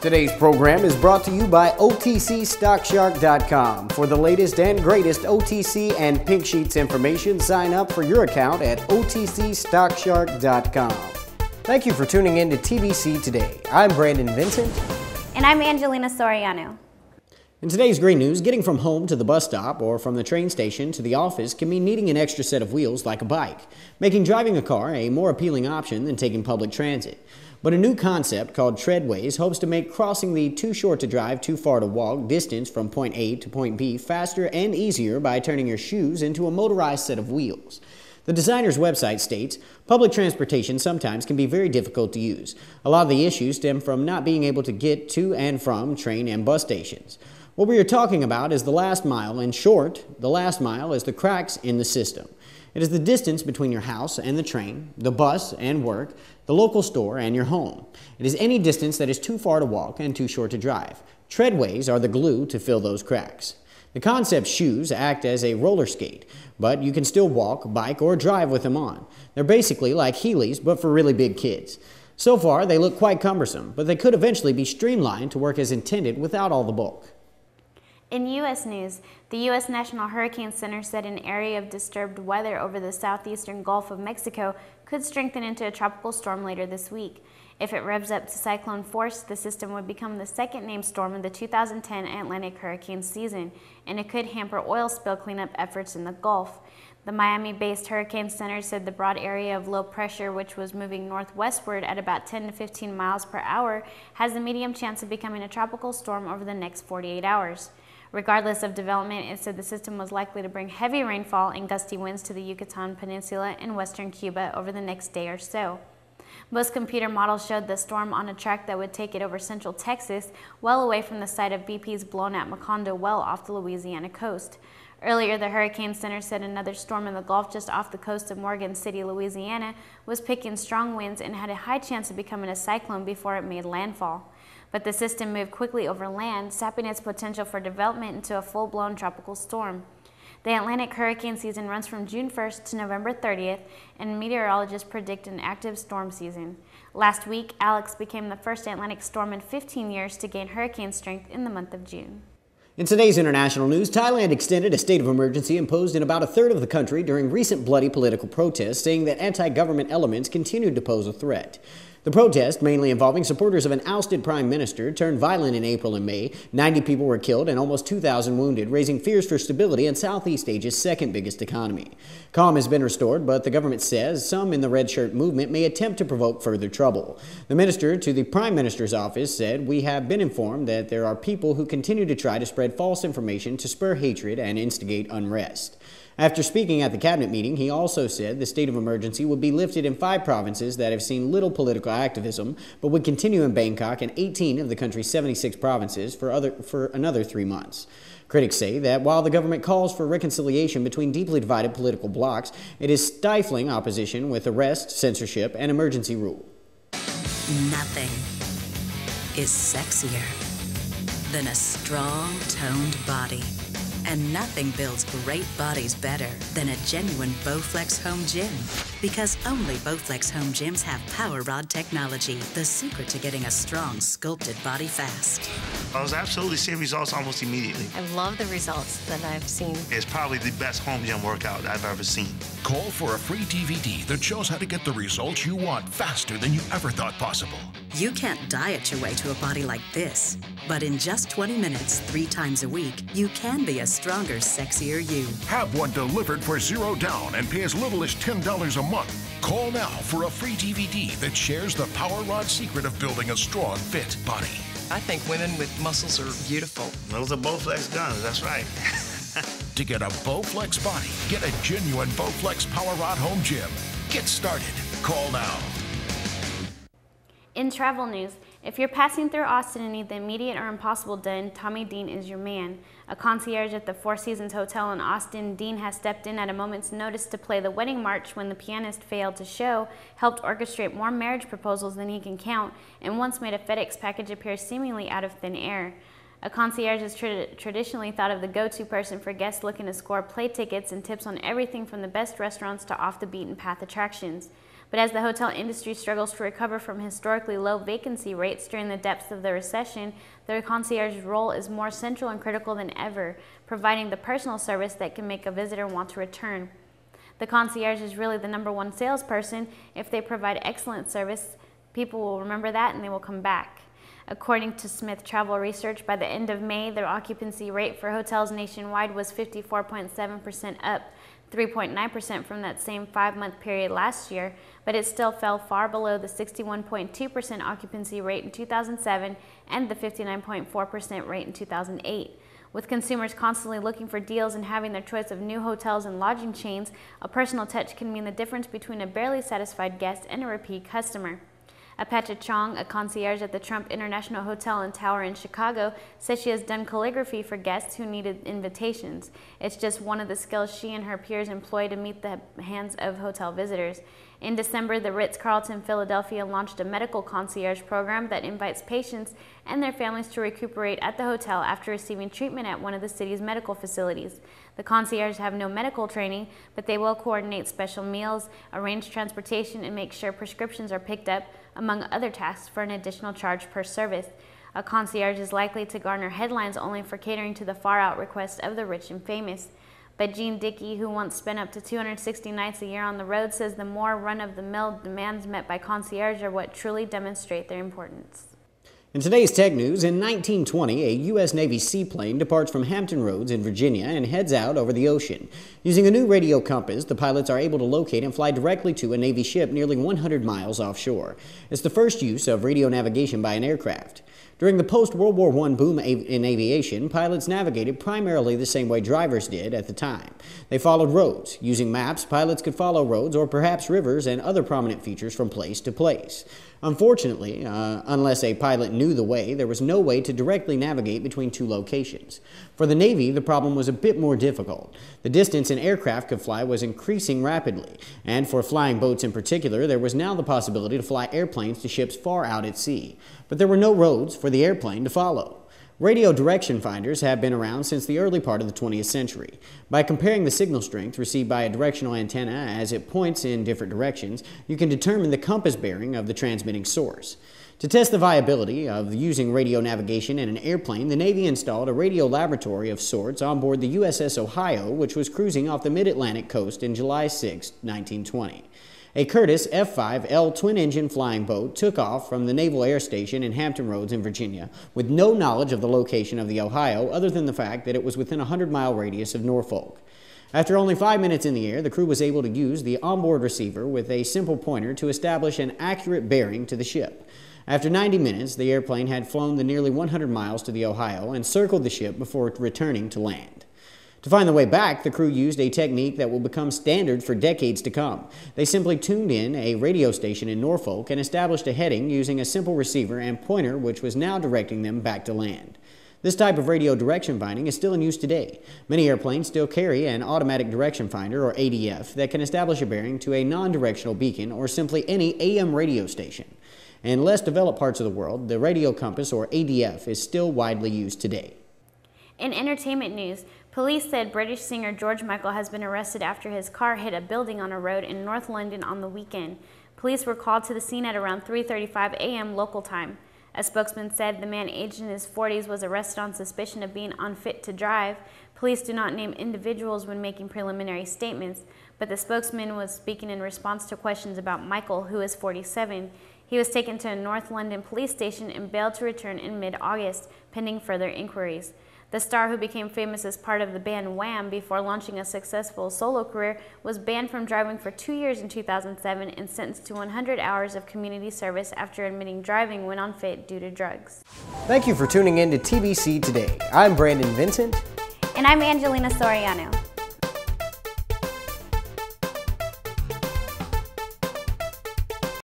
Today's program is brought to you by OTCStockShark.com. For the latest and greatest OTC and Pink Sheets information, sign up for your account at OTCStockShark.com. Thank you for tuning in to TBC Today. I'm Brandon Vincent. And I'm Angelina Soriano. In today's Green News, getting from home to the bus stop or from the train station to the office can mean needing an extra set of wheels like a bike, making driving a car a more appealing option than taking public transit. But a new concept called Treadways hopes to make crossing the too short to drive, too far to walk distance from point A to point B faster and easier by turning your shoes into a motorized set of wheels. The designer's website states, public transportation sometimes can be very difficult to use. A lot of the issues stem from not being able to get to and from train and bus stations. What we are talking about is the last mile. In short, the last mile is the cracks in the system. It is the distance between your house and the train, the bus and work, the local store and your home. It is any distance that is too far to walk and too short to drive. Treadways are the glue to fill those cracks. The concept shoes act as a roller skate, but you can still walk, bike, or drive with them on. They're basically like Heelys, but for really big kids. So far, they look quite cumbersome, but they could eventually be streamlined to work as intended without all the bulk. In U.S. news, the U.S. National Hurricane Center said an area of disturbed weather over the southeastern Gulf of Mexico could strengthen into a tropical storm later this week. If it revs up to cyclone force, the system would become the second named storm of the 2010 Atlantic hurricane season, and it could hamper oil spill cleanup efforts in the Gulf. The Miami-based Hurricane Center said the broad area of low pressure, which was moving northwestward at about 10 to 15 miles per hour, has a medium chance of becoming a tropical storm over the next 48 hours. Regardless of development, it said the system was likely to bring heavy rainfall and gusty winds to the Yucatan Peninsula and western Cuba over the next day or so. Most computer models showed the storm on a track that would take it over central Texas, well away from the site of BP's blown-out Macondo well off the Louisiana coast. Earlier, the Hurricane Center said another storm in the Gulf just off the coast of Morgan City, Louisiana, was picking strong winds and had a high chance of becoming a cyclone before it made landfall. But the system moved quickly over land, sapping its potential for development into a full-blown tropical storm. The Atlantic hurricane season runs from June 1st to November 30th, and meteorologists predict an active storm season. Last week, Alex became the first Atlantic storm in 15 years to gain hurricane strength in the month of June. In today's international news, Thailand extended a state of emergency imposed in about a third of the country during recent bloody political protests, saying that anti-government elements continued to pose a threat. The protest, mainly involving supporters of an ousted prime minister, turned violent in April and May. 90 people were killed and almost 2,000 wounded, raising fears for stability in Southeast Asia's second biggest economy. Calm has been restored, but the government says some in the red shirt movement may attempt to provoke further trouble. The minister to the prime minister's office said, "We have been informed that there are people who continue to try to spread false information to spur hatred and instigate unrest." After speaking at the cabinet meeting, he also said the state of emergency would be lifted in 5 provinces that have seen little political activism, but would continue in Bangkok and 18 of the country's 76 provinces for another 3 months. Critics say that while the government calls for reconciliation between deeply divided political blocs, it is stifling opposition with arrest, censorship, and emergency rule. Nothing is sexier than a strong, toned body. And nothing builds great bodies better than a genuine Bowflex home gym. Because only Bowflex home gyms have Power Rod technology, the secret to getting a strong, sculpted body fast. I was absolutely seeing results almost immediately. I love the results that I've seen. It's probably the best home gym workout I've ever seen. Call for a free DVD that shows how to get the results you want faster than you ever thought possible. You can't diet your way to a body like this, but in just 20 minutes, 3 times a week, you can be a stronger, sexier you. Have one delivered for $0 down and pay as little as $10 a month. Call now for a free DVD that shares the Power Rod secret of building a strong, fit body. I think women with muscles are beautiful. Those are Bowflex guns, that's right. To get a Bowflex body, get a genuine Bowflex Power Rod home gym. Get started. Call now. In travel news, if you're passing through Austin and need the immediate or impossible done, Tommy Dean is your man. A concierge at the Four Seasons Hotel in Austin, Dean has stepped in at a moment's notice to play the wedding march when the pianist failed to show, helped orchestrate more marriage proposals than he can count, and once made a FedEx package appear seemingly out of thin air. A concierge is traditionally thought of the go-to person for guests looking to score play tickets and tips on everything from the best restaurants to off-the-beaten-path attractions. But as the hotel industry struggles to recover from historically low vacancy rates during the depths of the recession, the concierge's role is more central and critical than ever, providing the personal service that can make a visitor want to return. The concierge is really the #1 salesperson. If they provide excellent service, people will remember that and they will come back. According to Smith Travel Research, by the end of May, their occupancy rate for hotels nationwide was 54.7%, up 3.9% from that same 5-month period last year, but it still fell far below the 61.2% occupancy rate in 2007 and the 59.4% rate in 2008. With consumers constantly looking for deals and having their choice of new hotels and lodging chains, a personal touch can mean the difference between a barely satisfied guest and a repeat customer. Apache Chong, a concierge at the Trump International Hotel and Tower in Chicago, says she has done calligraphy for guests who needed invitations. It's just one of the skills she and her peers employ to meet the hands of hotel visitors. In December, the Ritz-Carlton Philadelphia launched a medical concierge program that invites patients and their families to recuperate at the hotel after receiving treatment at one of the city's medical facilities. The concierges have no medical training, but they will coordinate special meals, arrange transportation, and make sure prescriptions are picked up, among other tasks, for an additional charge per service. A concierge is likely to garner headlines only for catering to the far-out requests of the rich and famous. But Gene Dickey, who once spent up to 260 nights a year on the road, says the more run-of-the-mill demands met by concierge are what truly demonstrate their importance. In today's tech news, in 1920, a U.S. Navy seaplane departs from Hampton Roads in Virginia and heads out over the ocean. Using a new radio compass, the pilots are able to locate and fly directly to a Navy ship nearly 100 miles offshore. It's the first use of radio navigation by an aircraft. During the post-World War I boom in aviation, pilots navigated primarily the same way drivers did at the time. They followed roads. Using maps, pilots could follow roads or perhaps rivers and other prominent features from place to place. Unfortunately, unless a pilot knew the way, there was no way to directly navigate between two locations. For the Navy, the problem was a bit more difficult. The distance an aircraft could fly was increasing rapidly, and for flying boats in particular, there was now the possibility to fly airplanes to ships far out at sea. But there were no roads for the airplane to follow. Radio direction finders have been around since the early part of the 20th century. By comparing the signal strength received by a directional antenna as it points in different directions, you can determine the compass bearing of the transmitting source. To test the viability of using radio navigation in an airplane, the Navy installed a radio laboratory of sorts on board the USS Ohio, which was cruising off the mid-Atlantic coast in July 6, 1920. A Curtiss F-5L twin-engine flying boat took off from the Naval Air Station in Hampton Roads in Virginia with no knowledge of the location of the Ohio other than the fact that it was within a 100-mile radius of Norfolk. After only 5 minutes in the air, the crew was able to use the onboard receiver with a simple pointer to establish an accurate bearing to the ship. After 90 minutes, the airplane had flown the nearly 100 miles to the Ohio and circled the ship before returning to land. To find the way back, the crew used a technique that will become standard for decades to come. They simply tuned in a radio station in Norfolk and established a heading using a simple receiver and pointer, which was now directing them back to land. This type of radio direction finding is still in use today. Many airplanes still carry an automatic direction finder, or ADF, that can establish a bearing to a non-directional beacon or simply any AM radio station. In less developed parts of the world, the radio compass, or ADF, is still widely used today. In entertainment news, police said British singer George Michael has been arrested after his car hit a building on a road in North London on the weekend. Police were called to the scene at around 3:35 a.m. local time. A spokesman said the man aged in his 40s was arrested on suspicion of being unfit to drive. Police do not name individuals when making preliminary statements, but the spokesman was speaking in response to questions about Michael, who is 47. He was taken to a North London police station and bailed to return in mid-August, pending further inquiries. The star, who became famous as part of the band Wham before launching a successful solo career, was banned from driving for 2 years in 2007 and sentenced to 100 hours of community service after admitting driving when unfit due to drugs. Thank you for tuning in to TBC Today. I'm Brandon Vincent. And I'm Angelina Soriano.